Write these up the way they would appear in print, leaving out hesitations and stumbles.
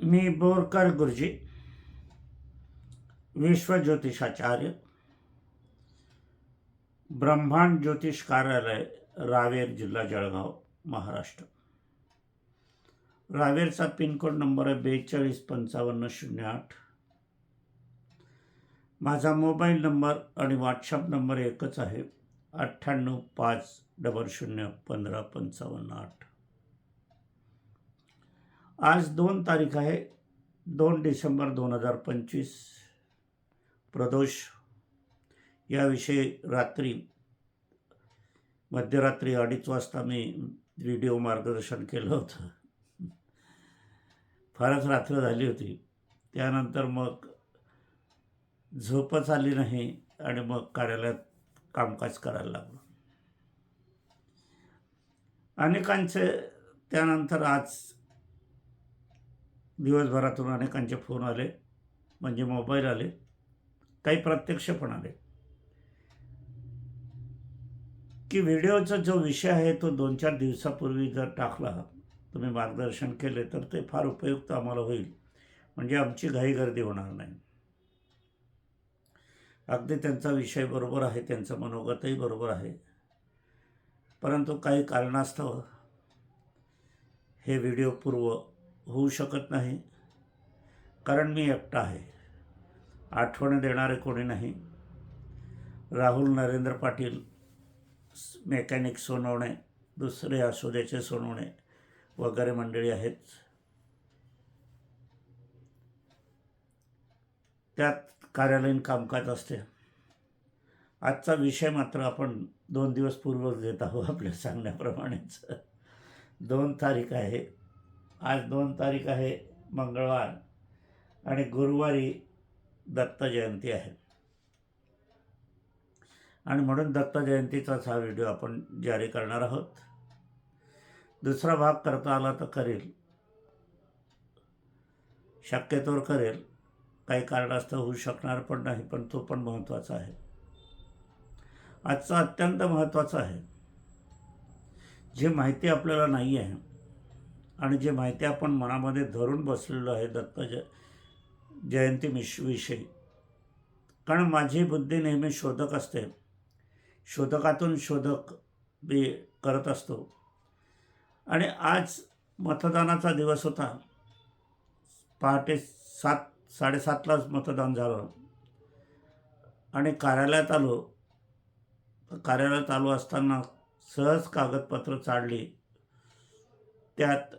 मी बोरकर गुरुजी, विश्व ज्योतिषाचार्य, ब्रह्मांड ज्योतिष कार्यालय, रावेर, जिल्हा जळगाव, महाराष्ट्र. रावेरचा पिनकोड नंबर आहे 425508. माझा मोबाईल नंबर आणि व्हॉट्सअप नंबर एकच आहे, 9850015558. आज 2 तारीख आहे, 2 डिसेंबर 2025, प्रदोष. याविषयी मध्यरात्री 2:30 वाजता मी व्हिडिओ मार्गदर्शन केलं होतं. फारच रात्र झाली होती. त्यानंतर मग झोपच आली नाही आणि मग कार्यालयात कामकाज करायला लागलो. अनेकांचे त्यानंतर आज दिवसभरातून अनेकांचे फोन आले, म्हणजे मोबाईल आले, काही प्रत्यक्ष पण आले की व्हिडिओचा जो विषय आहे तो 2-4 दिवसापूर्वी जर टाकला, तुम्ही मार्गदर्शन केले तर ते फार उपयुक्त आम्हाला होईल, म्हणजे आमची घाईगर्दी होणार नाही. अगदी त्यांचा विषय बरोबर आहे, त्यांचं मनोगतही बरोबर आहे, परंतु काही कारणास्तव हे व्हिडिओ पूर्व होऊ शकत नाही. कारण मी एकटा आहे, आठवण देणारे कोणी नाही. राहुल नरेंद्र पाटील, मेकॅनिक सोनवणे, दुसरे असोद्याचे सोनवणे वगैरे मंडळी आहेत. त्यात कार्यालयीन कामकाज असते. आजचा विषय मात्र आपण 2 दिवस पूर्व घेत आहोत आपल्या सांगण्याप्रमाणेच. 2 तारीख आहे, आज 2 तारीख आहे मंगळवार, आणि गुरुवारी दत्त जयंती आहे. आणि म्हणून दत्त जयंतीचाच हा व्हिडिओ आपण जारी करणार आहोत. दुसरा भाग करता आला तर करेल, शक्यतोवर करेल. काही कारणास्तव होऊ शकणार पण नाही, पण तो पण महत्त्वाचा आहे. आजचा अत्यंत महत्त्वाचा आहे. जी माहिती आपल्याला नाही आहे आणि जी माहिती आपण मनामध्ये धरून बसलेलो आहे दत्त जयंती विषयी, कारण माझी बुद्धी नेहमी शोधक असते, शोधकातून शोधक मी करत असतो. आणि आज मतदानाचा दिवस होता. पहाटे 7-7:30लाच मतदान झालं आणि कार्यालयात आलो असताना सहज कागदपत्र चाळली. त्यात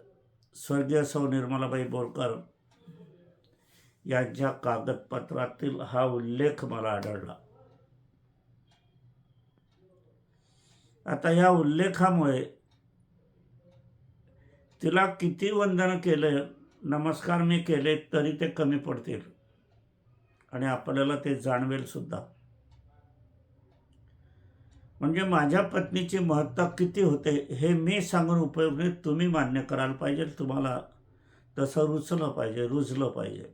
स्वर्गीय सौ निर्मलाबाई बोरकर यांच्या कागदपत्रातील हा उल्लेख मला आढळला. आता या उल्लेखामुळे तिला किती वंदन केले, नमस्कार मी केले तरी ते कमी पडतील आणि आपल्याला ते जाणवेल सुद्धा. म्हणजे माझ्या पत्नीची महत्ता किती होते हे मी सांगून उपयोग नाही, तुम्ही मान्य करायला पाहिजे. तुम्हाला तसं रुजलं पाहिजे.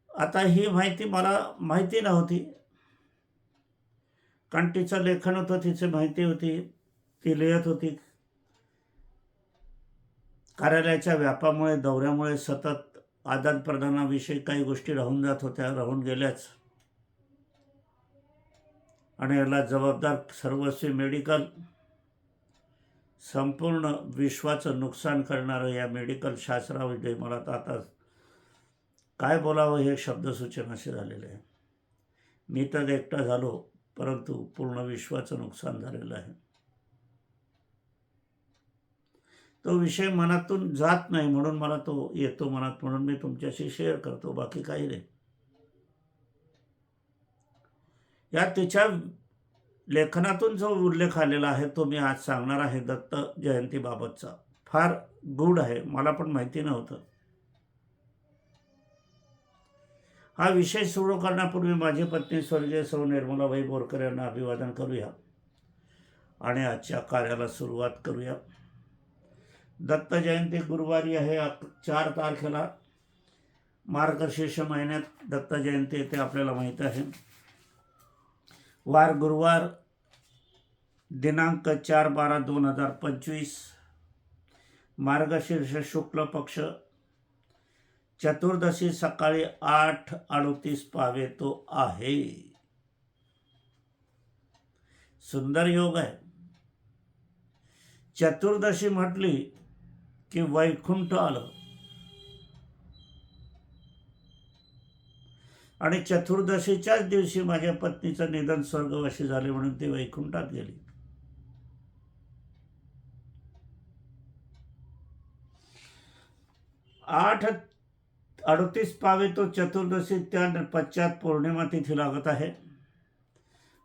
आता ही माहिती मला माहिती नव्हती, कारण तिचं लेखन होतं, तिची माहिती होती, ती लिहित होती. कार्यालयाच्या व्यापामुळे, दौऱ्यामुळे सतत आदानप्रदानाविषयी काही गोष्टी राहून गेल्याच. आणि याला जबाबदार सर्वस्वी मेडिकल, संपूर्ण विश्वाचं नुकसान करणारं या मेडिकल शास्त्राविषयी मला तर आता काय बोलावं हे शब्दसूचनाशी झालेलं आहे. मी तर एकटा झालो, परंतु पूर्ण विश्वाचं नुकसान झालेलं आहे. तो विषय मनातून जात नाही, म्हणून मला तो येतो मनात, म्हणून मी तुमच्याशी शेअर करतो, बाकी काही नाही. या तिच्या लेखनातून जो उल्लेख आलेला आहे तो मी आज सांगणार आहे दत्त जयंतीबाबतचा. फार गूढ आहे, मला पण माहिती नव्हतं. हा विषय सुरू करण्यापूर्वी माझी पत्नी स्वर्गीय सौ निर्मलाबाई बोरकर यांना अभिवादन करूया आणि आजच्या कार्याला सुरुवात करूया. दत्त जयंती गुरुवारी आहे, 4 तारखेला मार्गशीर्ष महिन्यात दत्त जयंती येते, आपल्याला माहीत आहे. वार गुरुवार, दिनांक 4/12/2025, मार्गशीर्ष शुक्ल पक्ष, चतुर्दशी सकाळी 8:38 पावेतो आहे. सुंदर योग आहे. चतुर्दशी म्हटली की वैकुंठ आलं आणि चतुर्दशीच्याच दिवशी माझ्या पत्नीचं निधन स्वर्गवासी झाले म्हणून ती वैकुंठात गेली. आठ 38 पावेतो चतुर्दशी, त्या पश्चात पौर्णिमा तिथी लागत आहे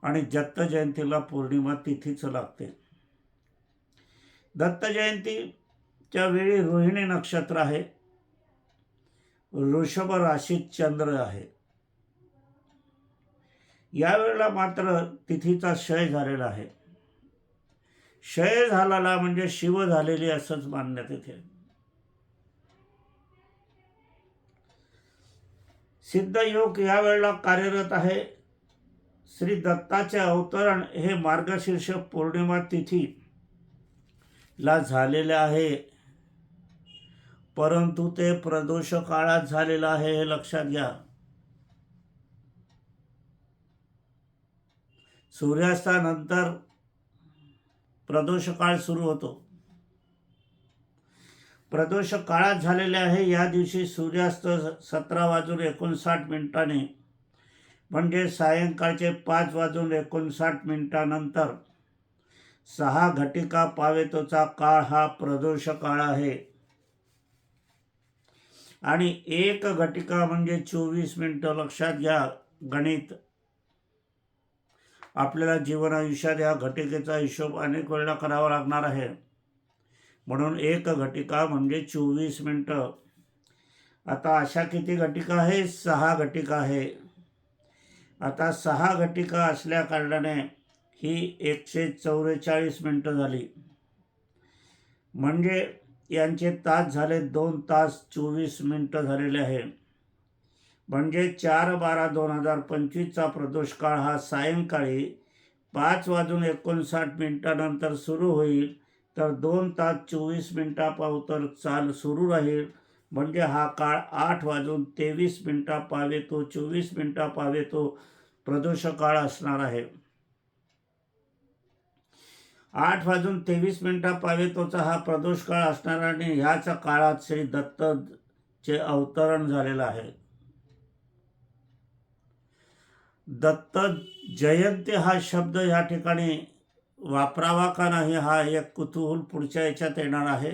आणि दत्त जयंतीला पौर्णिमा तिथीच लागते. दत्त जयंतीच्या वेळी रोहिणी नक्षत्र आहे, वृषभ राशीत चंद्र आहे. यावेळेला मात्र तिथीचा क्षय झालेला आहे. क्षय झालेला म्हणजे शिव झालेली असंच मानण्यात येते. सिद्ध योग यावेळेला कार्यरत आहे. श्री दत्ताचे अवतरण हे मार्गशीर्ष पौर्णिमा तिथीला झालेले आहे, परंतु ते प्रदोष काळात झालेलं आहे हे लक्षात घ्या. सूर्यास्तानंतर प्रदोष काळ सुरू होतो. प्रदोष काळात झालेले आहे. या दिवशी सूर्यास्त 17:59 म्हणजे सायंकाळचे 5:59 नंतर 6 घटिका पावेतोचा काळ हा प्रदोष काळ आहे आणि 1 घटिका म्हणजे 24 मिनिटं. लक्षात घ्या, गणित आपल्याला जीवन आयुष्यात या घटिकेचा हिशोब अनेक वेळा करावा लागणार आहे. म्हणून 1 घटिका म्हणजे 24 मिनिटं. आता अशा किती घटिका आहे? 6 घटिका आहे. आता 6 घटिका असल्या कारणाने ही 144 मिनिटं झाली. म्हणजे यांचे तास झाले 2 तास 24 मिनिटं झालेले आहे. म्हणजे 4/12/2025चा प्रदोष काळ हा सायंकाळी 5:59 नंतर सुरू होईल, तर 2 तास 24 मिनिटापावतर चाल सुरू राहील. म्हणजे हा काळ 8:23 पावेतो 24 मिनिटं पावेतो प्रदोष काळ असणार आहे. 8:23 पावेतोचा हा प्रदोष काळ असणार आणि ह्याच काळात श्री दत्तचे अवतरण झालेलं आहे. दत्त जयंती हा शब्द या ठिकाणी वापरावा का नाही हा एक कुतूहल पुढच्या याच्यात येणार आहे.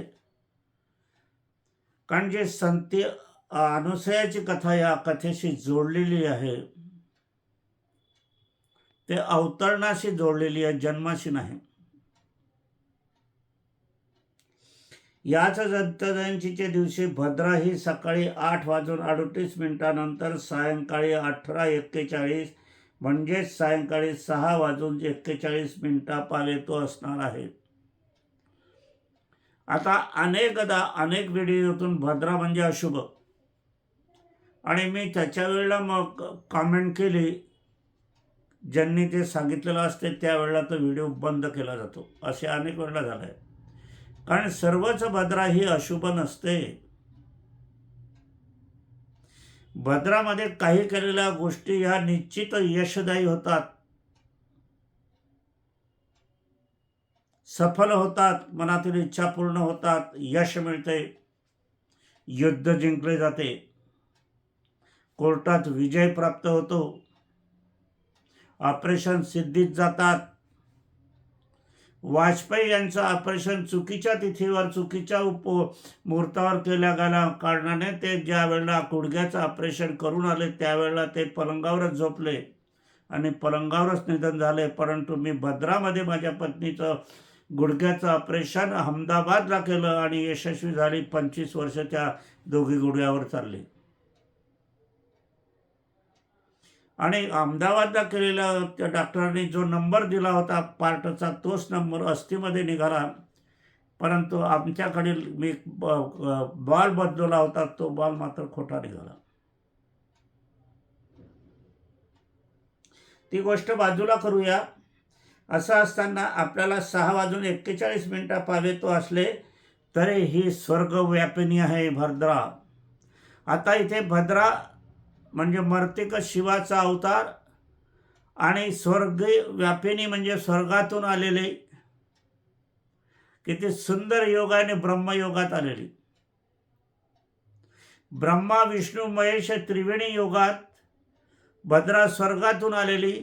कारण जे संती अनुसयाची कथा या कथेशी जोडलेली आहे, ते अवतरणाशी जोडलेली आहे, जन्माशी नाही. याच दत्त जयंतीच्या दिवशी भद्रा ही सकाळी 8:38 नंतर सायंकाळी 18:41 म्हणजेच सायंकाळी 6:41 पावेतो असणार आहे. आता अनेकदा अनेक व्हिडिओतून भद्रा म्हणजे अशुभ आणि मी त्याच्या वेळेला मग कमेंट केली, ज्यांनी ते सांगितलेलं असते त्यावेळेला तो व्हिडिओ बंद केला जातो. असे अनेक वेळेला झालं आहे. कारण सर्वच भद्रा ही अशुभ नसते. भद्रामध्ये काही केलेल्या गोष्टी ह्या निश्चित यशदायी होतात, सफल होतात, मनातील इच्छा पूर्ण होतात, यश मिळते, युद्ध जिंकले जाते, कोर्टात विजय प्राप्त होतो, ऑपरेशन सिद्धीत जातात. वाजपेयी यांचं ऑपरेशन चुकीच्या तिथीवर चुकीच्या मुहूर्तावर केल्या गेल्या कारणाने ते ज्या वेळेला गुडघ्याचं ऑपरेशन करून आले त्यावेळेला ते पलंगावरच झोपले आणि पलंगावरच निधन झाले. परंतु मी भद्रामध्ये माझ्या पत्नीचं गुडघ्याचं ऑपरेशन अहमदाबादला केलं आणि यशस्वी झाली. 25 वर्ष त्या दोघी गुडघ्यावर चालले आणि अहमदाबादला केलेला त्या डॉक्टरांनी जो नंबर दिला होता पार्टचा तोच नंबर अस्थीमध्ये निघाला. परंतु आमच्याकडील मी बॉल बदलवला होता, तो बॉल मात्र खोटा निघाला. ती गोष्ट बाजूला करूया. असं असताना आपल्याला 6:41 पावेतो असले तरी ही स्वर्गव्यापिनी आहे भद्रा. आता इथे भद्रा म्हणजे मर्तिक शिवाचा अवतार आणि स्वर्गव्यापिनी म्हणजे स्वर्गातून आलेले. किती सुंदर योगाने ब्रह्मयोगात आलेली. ब्रह्मा विष्णू महेश त्रिवेणी योगात भद्रा स्वर्गातून आलेली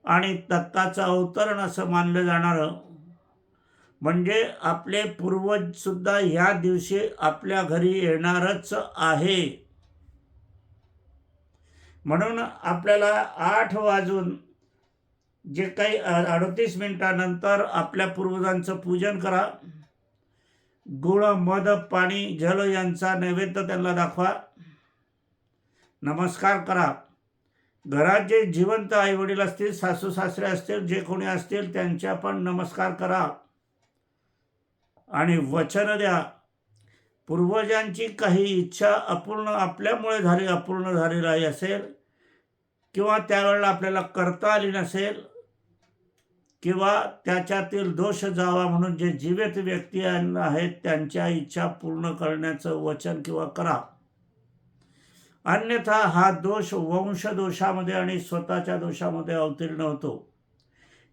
आणि दत्ताचं अवतरण असं मानलं जाणारं. म्हणजे आपले पूर्वज सुद्धा ह्या दिवशी आपल्या घरी येणारच आहे. म्हणून आपल्याला 8 वाजून जे काही 38 मिनिटानंतर आपल्या पूर्वजांचं पूजन करा. गुळ मध पाणी जल यांचा नैवेद्य त्यांना दाखवा. नमस्कार करा. घरात जे जिवंत आई वडील असतील, सासू सासरे असतील, जे कोणी असतील त्यांच्या पण नमस्कार करा आणि वचन द्या. पूर्वजांची काही इच्छा अपूर्ण आपल्यामुळे अपूर्ण झालेली असेल किंवा त्यावेळेला आपल्याला करता आली नसेल किंवा त्याच्यातील दोष जावा म्हणून जे जीवित व्यक्ती आहेत त्यांच्या इच्छा पूर्ण करण्याचं वचन किंवा करा. अन्यथा हा दोष वंशदोषामध्ये आणि स्वतःच्या दोषामध्ये अवतीर्ण होतो.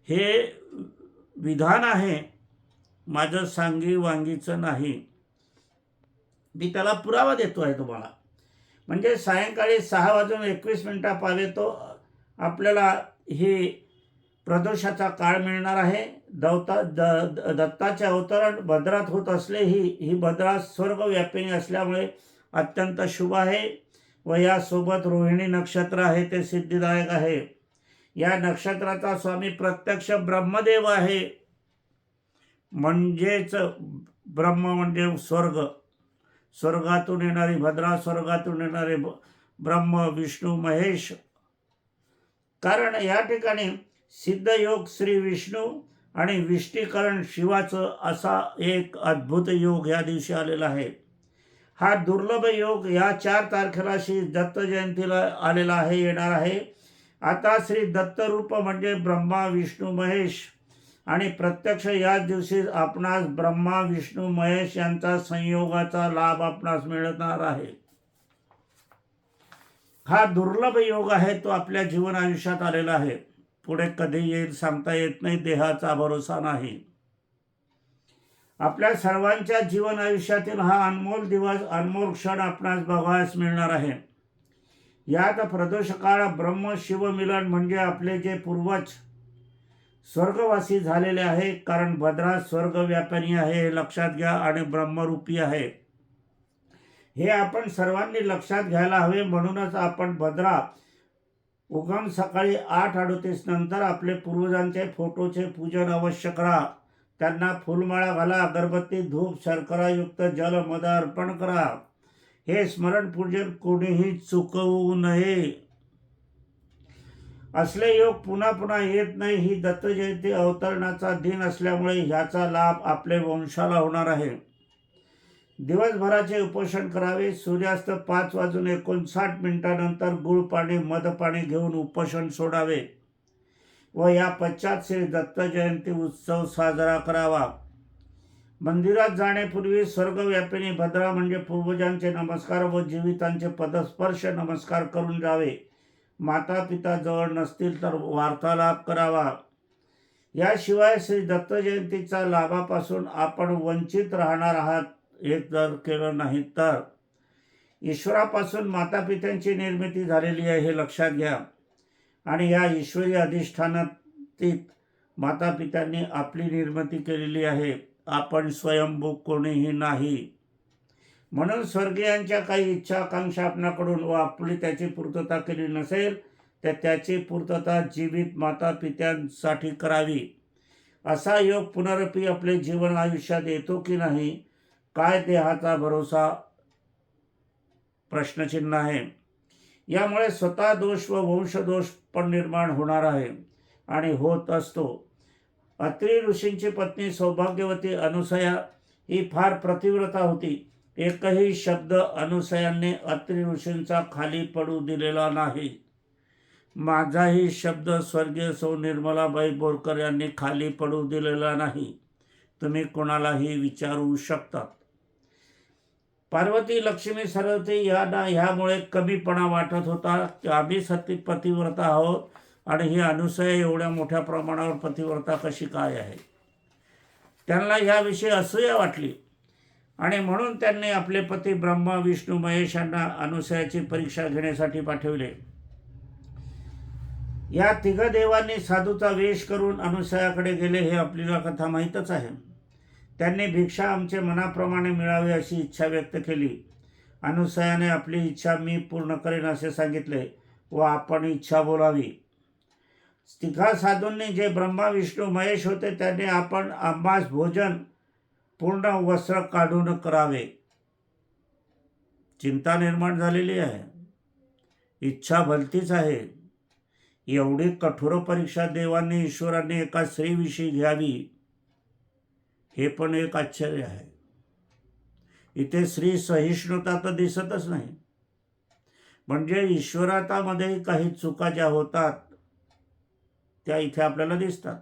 हे विधान आहे, माझं सांगी वांगीचं नाही. मी त्याला पुरावा देतो आहे तुम्हाला. म्हणजे सायंकाळी 6:21 पावे तो आपल्याला हे प्रदोषाचा काळ मिळणार आहे. दत्ताचे अवतरण भद्रात होत असले ही भद्रा स्वर्गव्यापिनी असल्यामुळे अत्यंत शुभ आहे. व यासोबत रोहिणी नक्षत्र आहे ते सिद्धिदायक आहे. या नक्षत्राचा स्वामी प्रत्यक्ष ब्रह्मदेव आहे. म्हणजेच ब्रह्म म्हणजे स्वर्ग, स्वर्गातून येणारी भद्रा, स्वर्गातून येणारे ब्रह्म विष्णू महेश. कारण या ठिकाणी सिद्धयोग श्री विष्णू आणि विष्टीकरण शिवाचं असा एक अद्भुत योग या दिवशी आलेला आहे. हा दुर्लभ योग या 4 तारखेला श्री दत्त जयंतीला आलेला आहे, येणार आहे. आता श्री दत्त रूप म्हणजे ब्रह्मा विष्णू महेश आणि प्रत्यक्ष याच दिवशी आपणास ब्रह्मा विष्णू महेश यांचा संयोगाचा लाभ आपणास मिळणार आहे. हा दुर्लभ योग आहे, तो आपल्या जीवन आयुष्यात आलेला आहे. पुढे कधी येईल सांगता येत नाही, देहाचा भरोसा नाही. आपल्या सर्वांच्या जीवन आयुष्यातील हा अनमोल दिवस, अनमोल क्षण आपणास बघायला मिळणार आहे. यात प्रदोष काळ ब्रह्म शिव मिलन म्हणजे आपले जे पूर्वज स्वर्गवासी झालेले आहे. कारण भद्रा स्वर्गव्यापिनी आहे हे लक्षात घ्या आणि ब्रह्मरूपी आहे हे आपण सर्वांनी लक्षात घ्यायला हवे. म्हणूनच आपण भद्रा उगम सकाळी 8:38 नंतर आपले पूर्वजांचे फोटोचे पूजन अवश्य करा. त्यांना फुलमाळा घाला, अगरबत्ती धूप शर्करायुक्त जल मध अर्पण करा. हे स्मरण पूजन कोणीही चुकवू नये. असले योग पुन्हा पुन्हा येत नाही. ही दत्त जयंती अवतरणाचा दिन असल्यामुळे ह्याचा लाभ आपले वंशाला होणार आहे. दिवसभराचे उपोषण करावे. सूर्यास्त 5:59 नंतर गुळ पाणी मध पाणी घेऊन उपोषण सोडावे व या पश्चात श्री दत्त जयंती उत्सव साजरा करावा. मंदिरात जाण्यापूर्वी स्वर्गव्यापिनी भद्रा म्हणजे पूर्वजांचे नमस्कार व जीवितांचे पदस्पर्श नमस्कार करून जावे. माता पिता जवळ नसतील तर वार्तालाप करावा. याशिवाय श्री दत्त जयंतीच्या लाभापासून आपण वंचित राहणार आहात. हे जर केलं नाही तर ईश्वरापासून माता पित्यांची निर्मिती झालेली आहे हे लक्षात घ्या. आणि या ईश्वरी अधिष्ठानातीत माता पित्यांनी आपली निर्मिती केलेली आहे. आपण स्वयंभू कोणीही नाही. म्हणून स्वर्गीयांच्या काही इच्छा आकांक्षा आपणाकडून व आपली त्याची पूर्तता केली नसेल तर त्याची पूर्तता जीवित माता पित्यांसाठी करावी. असा योग पुनरपी आपले जीवन आयुष्यात येतो की नाही, काय देहाचा भरोसा, प्रश्नचिन्ह आहे. यामुळे स्वतः दोष व वंशदोष पण निर्माण होणार आहे आणि होत असतो. अत्रि ऋषींची पत्नी सौभाग्यवती अनुसया ही फार प्रतिव्रता होती. एकही शब्द अनुसयांनी अत्रि ऋषींचा खाली पडू दिलेला नाही. माझाही शब्द स्वर्गीय सौ निर्मलाबाई बोरकर यांनी खाली पडू दिलेला नाही. तुम्ही कोणालाही विचारू शकतात. पार्वती लक्ष्मी सरस्वती यांना ह्यामुळे कमीपणा वाटत होता की आम्ही सती पतिव्रता आहोत आणि ही अनुसूया एवढ्या मोठ्या प्रमाणावर पतिव्रता कशी काय आहे. त्यांना ह्याविषयी असूया वाटली आणि म्हणून त्यांनी आपले पती ब्रह्मा विष्णू महेश यांना अनुसूयाची परीक्षा घेण्यासाठी पाठविले. या तिघ देवांनी साधूचा वेश करून अनुसूयाकडे गेले हे आपल्याला कथा माहीतच आहे. त्यांनी भिक्षा आमचे मनाप्रमाणे मिळावी अशी इच्छा व्यक्त केली. अनुसूयाने आपली इच्छा मी पूर्ण करेन असे सांगितले व आपण इच्छा बोलावी. तिघा साधूंनी जे ब्रह्मा विष्णू महेश होते त्यांनी आपण आंबास भोजन पूर्ण वस्त्र काढून करावे. चिंता निर्माण झालेली आहे. इच्छा भलतीच आहे. एवढी कठोर परीक्षा देवांनी ईश्वरांनी एका स्त्रीविषयी घ्यावी हे पण एक आश्चर्य आहे. इथे स्त्री सहिष्णुता तर दिसतच नाही. म्हणजे ईश्वरातामध्ये काही चुका ज्या होतात त्या इथे आपल्याला दिसतात.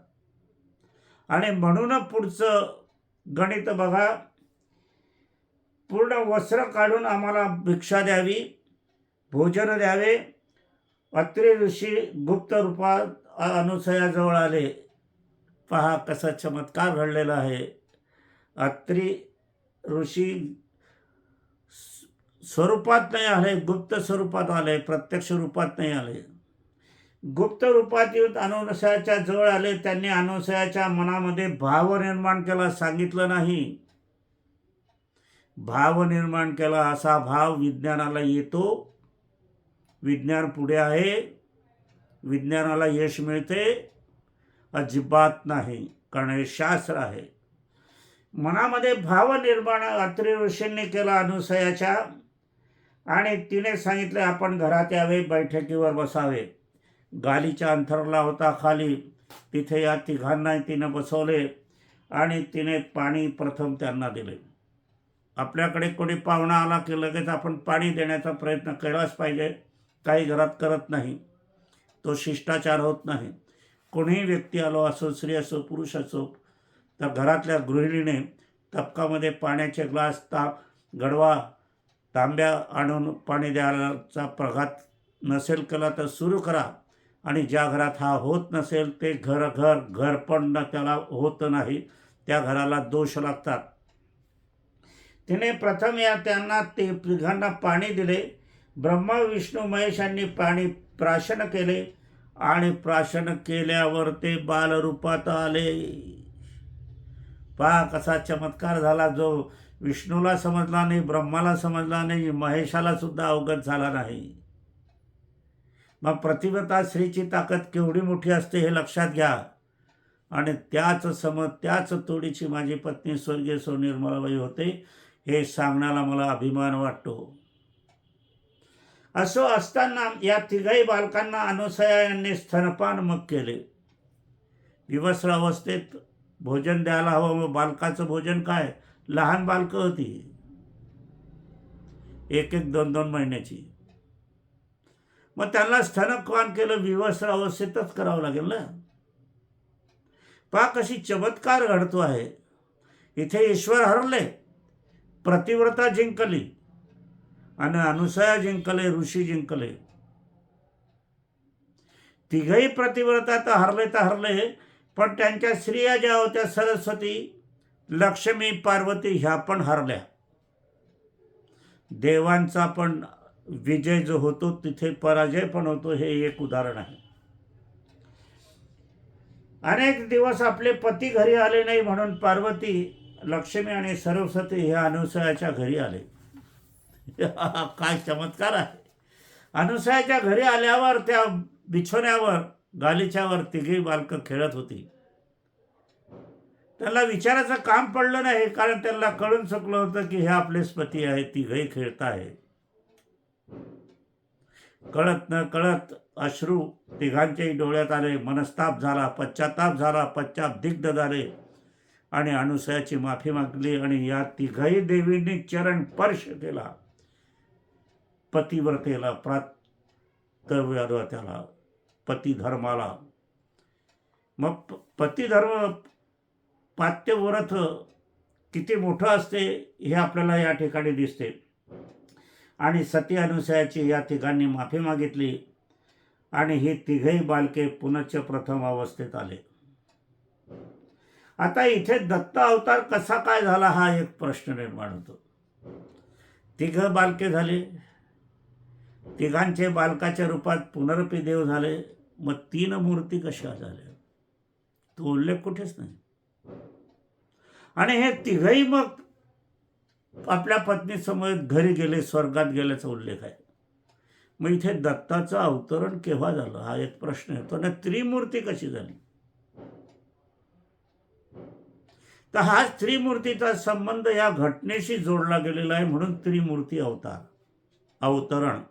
आणि म्हणून पुढचं गणित बघा. पूर्ण वस्त्र काढून आम्हाला भिक्षा द्यावी, भोजन द्यावे. अत्रि ऋषी गुप्त रूपात अनुसूयाजवळ आले. पहा कसा चमत्कार घडलेला आहे. अत्रि ऋषी स्वरूपात नाही आले, गुप्त स्वरूपात आले, प्रत्यक्ष रूपात नाही आले. गुप्त रूपात येऊन अनुसूयाच्या जवळ आले. त्यांनी अनुसूयाच्या मनामध्ये भाव निर्माण केला, सांगितलं नाही. भाव निर्माण केला. असा भाव विज्ञानाला येतो. विज्ञान पुढे आहे. विज्ञानाला यश मिळते? अजिबात नाही, कारण हे शास्त्र आहे. मनामध्ये भाव निर्माण अत्रि ऋषींनी केला अनुसूयाच्या आणि तिने सांगितले आपण घरात यावे, बैठकीवर बसावे. गालीच्या अंतरला होता खाली, तिथे या तिघांना तिने बसवले आणि तिने पाणी प्रथम त्यांना दिले. आपल्याकडे कोणी पाहुणा आला की लगेच आपण पाणी देण्याचा प्रयत्न केलाच पाहिजे. काही घरात करत नाही. तो शिष्टाचार होत नाही. कोणीही व्यक्ती आलो असो, स्त्री असो पुरुष असो, तर घरातल्या गृहिणीने तपकामध्ये पाण्याचे ग्लास गडवा तांब्या आणून पाणी द्यायचा प्रघात नसेल केला तर सुरू करा. आणि ज्या घरात हा होत नसेल ते घर पण त्याला होत नाही, त्या घराला दोष लागतात. तिने प्रथम त्यांना ते तिघांना पाणी दिले. ब्रह्मा विष्णू महेश यांनी पाणी प्राशन केले आणि प्राशन केल्यावर ते बालरूपात आले. पहा कसा चमत्कार झाला. जो विष्णूला समजला नाही, ब्रह्माला समजला नाही, महेशाला सुद्धा अवगत झाला नाही. मग प्रतिव्रता स्त्रीची ताकद केवढी मोठी असते हे लक्षात घ्या. आणि त्याच तोडीची माझी पत्नी स्वर्गीय सौ निर्मलाबाई होते हे सांगण्याला मला अभिमान वाटतो. असो असताना या तिघही बालकांना अनुसूया यांनी स्तनपान मग केले. विवस्त्र अवस्थेत भोजन द्यायला हवं. मग बालकाचं भोजन काय? लहान बालकं होती, 1-1, 2-2 महिन्याची. मग त्यांना स्तनपान केलं. विवस्त्र अवस्थेतच करावं लागेल ना. पहा कशी चमत्कार घडतो आहे. इथे ईश्वर हरले, प्रतिव्रता जिंकली आणि अनुसूया जिंकले, ऋषी जिंकले. तिघही प्रतिव्रता तर हरले, पण त्यांच्या स्त्रिया ज्या होत्या सरस्वती, लक्ष्मी, पार्वती ह्या पण हरल्या. देवांचा पण विजय जो होतो तिथे पराजय पण होतो, हे एक उदाहरण आहे. अनेक दिवस आपले पती घरी आले नाही म्हणून पार्वती, लक्ष्मी आणि सरस्वती हे अनुसूयाच्या घरी आले. काय चमत्कार आहे. अनुसूयाच्या घरी आल्यावर त्या बिछोण्यावर गालिच्यावर तिघी बालकं खेळत होती. त्यांना विचारायचं काम पडलं नाही, कारण त्यांना कळून चुकलं होतं की हे आपलेच पती आहे. तिघही खेळत आहे. कळत न कळत अश्रू तिघांच्याही डोळ्यात आले. मनस्ताप झाला, पश्चाताप झाला, पश्चातदिग्ध झाले आणि अनुसूयाची माफी मागली. आणि या तिघही देवींनी चरण स्पर्श केला पतिव्रतेला, पात्यव्रत किती मोठं असते हे आपल्याला या ठिकाणी दिसते. आणि सती अनुसयाची या तिघांनी माफी मागितली आणि ही तिघही बालके पुनश्च प्रथम अवस्थेत आले. आता इथे दत्त अवतार कसा काय झाला हा एक प्रश्न निर्माण होतो. तिघ बालके झाले, तिघांचे बालकाच्या रूपात पुनरपी देव झाले, मग 3 मूर्ती कशा झाल्या तो उल्लेख कुठेच नाही. आणि हे तिघही मग आपल्या पत्नीसमोर घरी गेले, स्वर्गात गेल्याचा उल्लेख आहे. मग इथे दत्ताचं अवतरण केव्हा झालं हा एक प्रश्न येतो ना. त्रिमूर्ती कशी झाली, तर हा त्रिमूर्तीचा संबंध या घटनेशी जोडला गेलेला आहे, म्हणून त्रिमूर्ती अवतार अवतरण.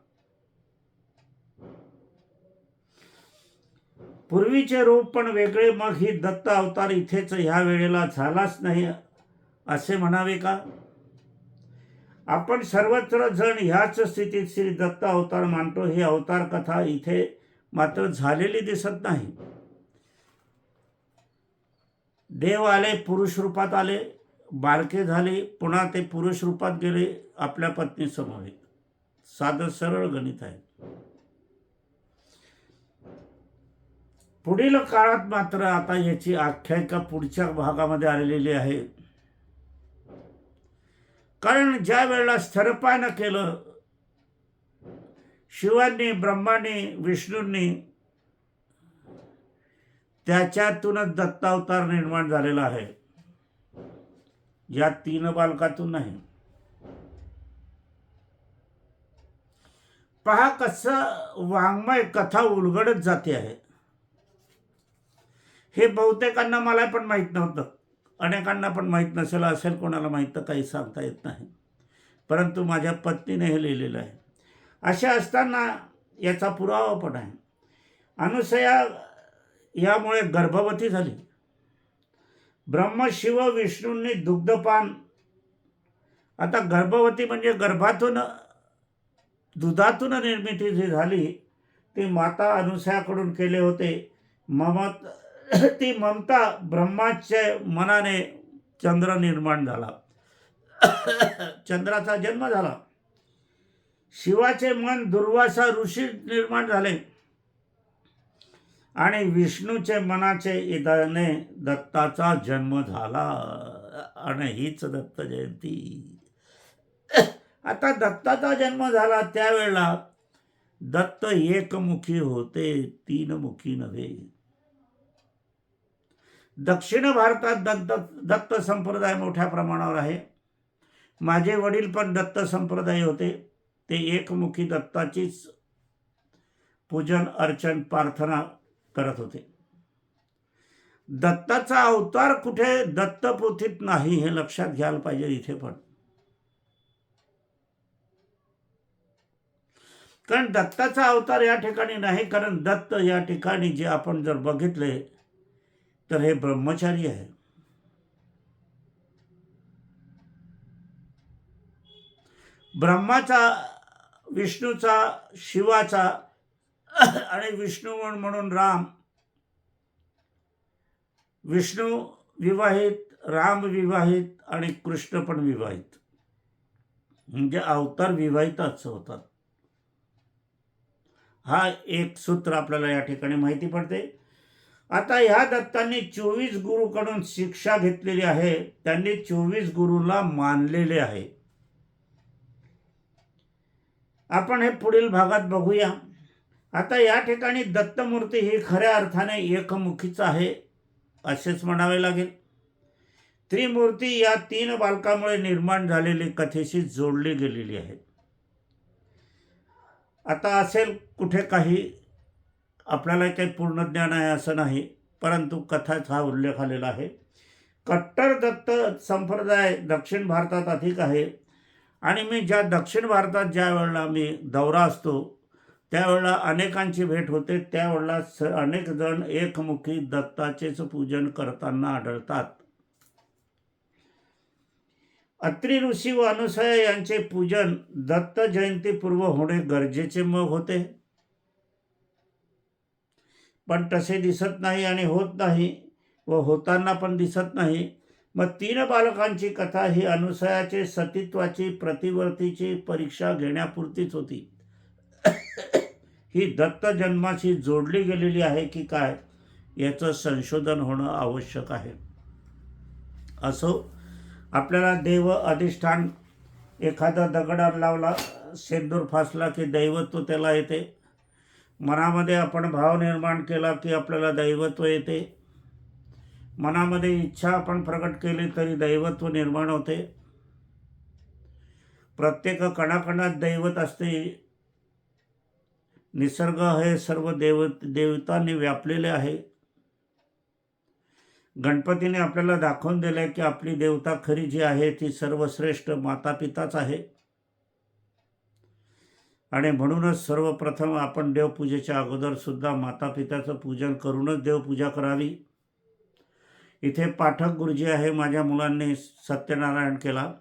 पूर्वीचे रूप पण वेगळे, मग ही दत्त अवतार इथेच ह्या वेळेला झालाच नाही असे म्हणावे का? आपण सर्वत्र जण ह्याच स्थितीत श्री दत्त अवतार मानतो. ही अवतार कथा इथे मात्र झालेली दिसत नाही. देव आले, पुरुष रूपात आले, बालके झाले, पुन्हा ते पुरुष रूपात गेले आपल्या पत्नीसमोर. साधं सरळ गणित आहे. पुढील काळात मात्र आता याची आख्यायिका पुढच्या भागामध्ये आलेली आहे. कारण ज्या वेळेला स्तनपान केलं शिवांनी, ब्रह्मांनी, विष्णूंनी, त्याच्यातूनच दत्तावतार निर्माण झालेला आहे, या 3 बालकातून नाही. पहा कसं वाङ्मय कथा उलगडत जाते आहे. हे बहुतेकांना, मला पण माहीत नव्हतं, अनेकांना पण माहीत नसेल, असेल कोणाला माहीत तर काही सांगता येत नाही, परंतु माझ्या पत्नीने हे लिहिलेलं आहे. असे असताना याचा पुरावा पण आहे. अनुसया यामुळे गर्भवती झाली. ब्रह्म, शिव, विष्णूंनी दुग्धपान. आता गर्भवती म्हणजे गर्भातून, दुधातून निर्मिती जी झाली ती माता अनुसयाकडून केले होते. ती ममता ब्रह्माच्या मनाने चंद्र निर्माण झाला, चंद्राचा जन्म झाला. शिवाचे मन दुर्वासा ऋषी निर्माण झाले आणि विष्णूचे मनाचे इदाने दत्ताचा जन्म झाला. आणि हीच दत्त जयंती. आता दत्ताचा जन्म झाला त्यावेळेला दत्त एकमुखी होते, 3 मुखी नव्हे. दक्षिण भारतात दत्त संप्रदाय मोठ्या प्रमाणावर आहे. माझे वडील पण दत्त संप्रदाय होते. ते एकमुखी दत्ताचीच पूजन, अर्चन, प्रार्थना करत होते. दत्ताचा अवतार कुठे दत्तपोथीत नाही हे लक्षात घ्यायला पाहिजे इथे पण. कारण दत्ताचा अवतार या ठिकाणी नाही, कारण दत्त या ठिकाणी जे आपण जर बघितले तर हे ब्रह्मचारी आहे. ब्रह्माचा, विष्णूचा, शिवाचा आणि विष्णू म्हणून राम. विष्णू विवाहित, राम विवाहित आणि कृष्ण पण विवाहित, म्हणजे अवतार विवाहितच होतात. हा एक सूत्र आपल्याला या ठिकाणी माहिती पडते. आता ह्या दत्तांनी 24 गुरुकडून शिक्षा घेतलेली आहे. त्यांनी 24 गुरुला मानलेले आहे. आपण हे पुढील भागात बघूया. आता या ठिकाणी दत्तमूर्ती ही खऱ्या अर्थाने एकमुखीच आहे असेच म्हणावे लागेल. त्रिमूर्ती या 3 बालकामुळे निर्माण झालेली कथेशी जोडली गेलेली आहे. आता असेल कुठे काही, आपल्याला काही पूर्ण ज्ञान आहे असं नाही, परंतु कथाच हा उल्लेख आलेला आहे. कट्टर दत्त संप्रदाय दक्षिण भारतात अधिक आहे. आणि मी ज्या दक्षिण भारतात ज्या वेळेला मी दौरा असतो त्यावेळेला अनेकांची भेट होते. त्यावेळेला अनेक जण एकमुखी दत्ताचेच पूजन करताना आढळतात. अत्रि ऋषी व अनुसया यांचे पूजन दत्त जयंतीपूर्व होणे गरजेचे मग होते, पण तसे दिसत नाही आणि होत नाही. व होताना पण दिसत नाही. मग 3 बालकांची कथा ही अनुसयाचे सतीत्वाची प्रतिवर्तीची परीक्षा घेण्यापुरतीच होती. ही दत्त जन्माशी जोडली गेलेली आहे की काय, याचं संशोधन होणं आवश्यक आहे. असो, आपल्याला देव अधिष्ठान, एखादा दगड लावला, शेंदूर फासला की दैवत्व त्याला येते. मनामध्ये आपण भाव निर्माण केला की आपल्याला दैवत्व येते. मनामध्ये इच्छा आपण प्रकट केली तरी दैवत्व निर्माण होते. प्रत्येक कणाकणात दैवत असते. निसर्ग हे सर्व देवतांनी व्यापलेले आहे. गणपतीने आपल्याला दाखवून दिले की आपली देवता खरी जी आहे ती सर्वश्रेष्ठ माता पिताच आहे. आणि म्हणूनच सर्वप्रथम आपण देवपूजेच्या अगोदर सुद्धा माता पित्याचं पूजन करूनच देवपूजा करावी. इथे पाठक गुरुजी आहे. माझ्या मुलांनी सत्यनारायण केला.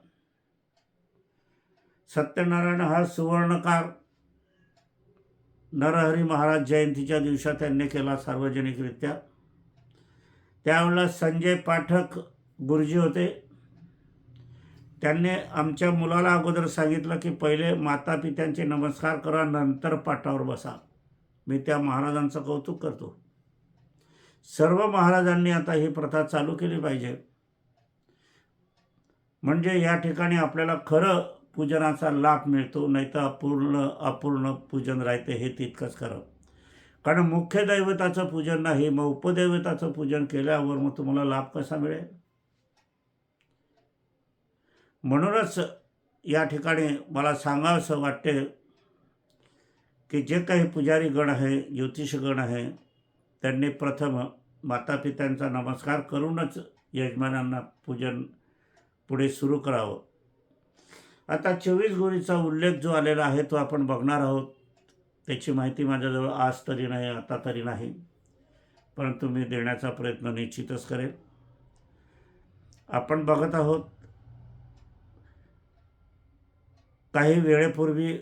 सत्यनारायण हा सुवर्णकार नरहरी महाराज जयंतीच्या दिवशी त्यांनी केला सार्वजनिकरित्या. त्यावेळेला संजय पाठक गुरुजी होते. त्यांनी आमच्या मुलाला अगोदर सांगितलं की पहिले माता पित्यांचे नमस्कार करा, नंतर पाठावर बसा. मी त्या महाराजांचं कौतुक करतो. सर्व महाराजांनी आता ही प्रथा चालू केली पाहिजे. म्हणजे या ठिकाणी आपल्याला खरं पूजनाचा लाभ मिळतो, नाही तर अपूर्ण पूजन राहते. हे तितकंच खरं. कारण मुख्य दैवताचं पूजन नाही, मग उपदैवताचं पूजन केल्यावर मग तुम्हाला लाभ कसा मिळेल. म्हणूनच या ठिकाणी मला सांगावंसं वाटते की जे काही पुजारी गण आहे, ज्योतिष गण आहे, त्यांनी प्रथम माता पित्यांचा नमस्कार करूनच यजमानांना पूजन पुढे सुरू करावं. आता 24 गौरीचा उल्लेख जो आलेला आहे तो आपण बघणार आहोत. त्याची माहिती माझ्याजवळ आज तरी नाही, आता तरी नाही, परंतु मी देण्याचा प्रयत्न निश्चितच करेन. आपण बघत आहोत काही वेळेपूर्वी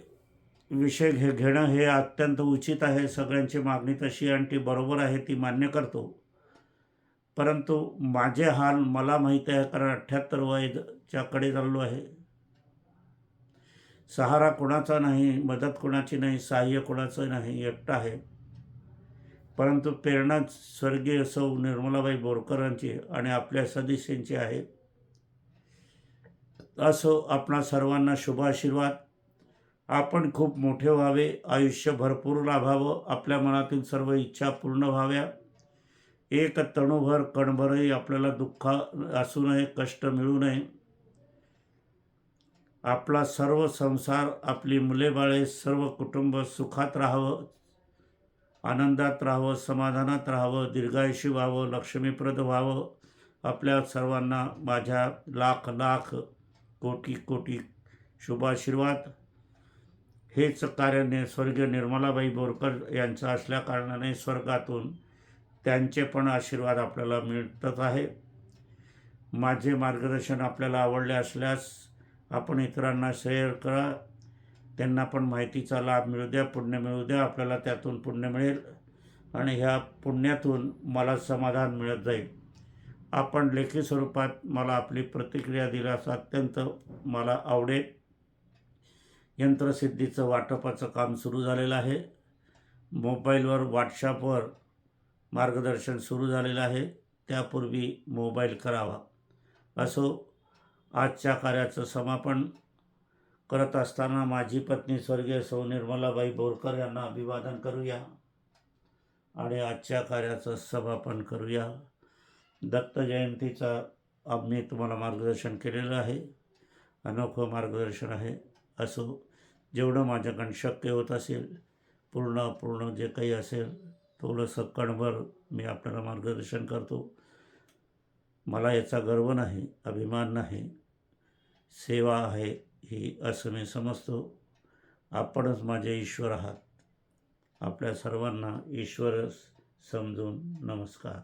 विषय घेणं हे अत्यंत उचित आहे. सगळ्यांची मागणी तशी आणि ती बरोबर आहे, ती मान्य करतो. परंतु माझे हाल मला माहीत आहे, कारण 78 वयाच्या कडे चाललो आहे. सहारा कोणाचा नाही, मदत कोणाची नाही, सहाय्य कोणाचं नाही, एकटा आहे. परंतु प्रेरणा स्वर्गीय सौ निर्मलाबाई बोरकरांची आणि आपल्या सदस्यांची आहे. असो, आपणा सर्वांना शुभाशीर्वाद. आपण खूप मोठे व्हावे, आयुष्य भरपूर लाभावं, आपल्या मनातील सर्व इच्छा पूर्ण व्हाव्या. एक तणुभर कणभरही आपल्याला दुःख असू नये, कष्ट मिळू नये. आपला सर्व संसार, आपली मुले बाळे, सर्व कुटुंब सुखात राहावं, आनंदात राहावं, समाधानात राहावं, दीर्घायुषी व्हावं, लक्ष्मीप्रद व्हावं. आपल्या सर्वांना माझ्या लाख लाख कोटी कोटी शुभाशीर्वाद. हेच कार्य स्वर्गीय निर्मलाबाई बोरकर यांचं असल्याकारणाने स्वर्गातून त्यांचे पण आशीर्वाद आपल्याला मिळतच आहे. माझे मार्गदर्शन आपल्याला आवडले असल्यास आपण इतरांना शेअर करा. त्यांना पण माहितीचा लाभ मिळू द्या, पुण्य मिळू द्या. आपल्याला त्यातून पुण्य मिळेल आणि ह्या पुण्यातून मला समाधान मिळत जाईल. आपण लेखी स्वरूपात मला आपली प्रतिक्रिया दिल्यास अत्यंत मला आवडेल. यंत्रसिद्धीचं वाटपाचं काम सुरू झालेलं आहे. मोबाईलवर व्हॉट्सॲपवर मार्गदर्शन सुरू झालेलं आहे. त्यापूर्वी मोबाईल करावा. असो, आजच्या कार्याचं समापन करत असताना माझी पत्नी स्वर्गीय सौ निर्मलाबाई बोरकर यांना अभिवादन करूया आणि आजच्या कार्याचं समापन करूया. दत्त जयंतीचा आम्ही तुम्हाला मार्गदर्शन केलेलं आहे. अनोखं मार्गदर्शन आहे. असो, जेवढं माझ्याकडून शक्य होत असेल, पूर्ण जे काही असेल थोडंसं कणभर मी आपल्याला मार्गदर्शन करतो. मला याचा गर्व नाही, अभिमान नाही, सेवा आहे ही असं मी समजतो. आपणच माझे ईश्वर आहात. आपल्या सर्वांना ईश्वर समजून नमस्कार.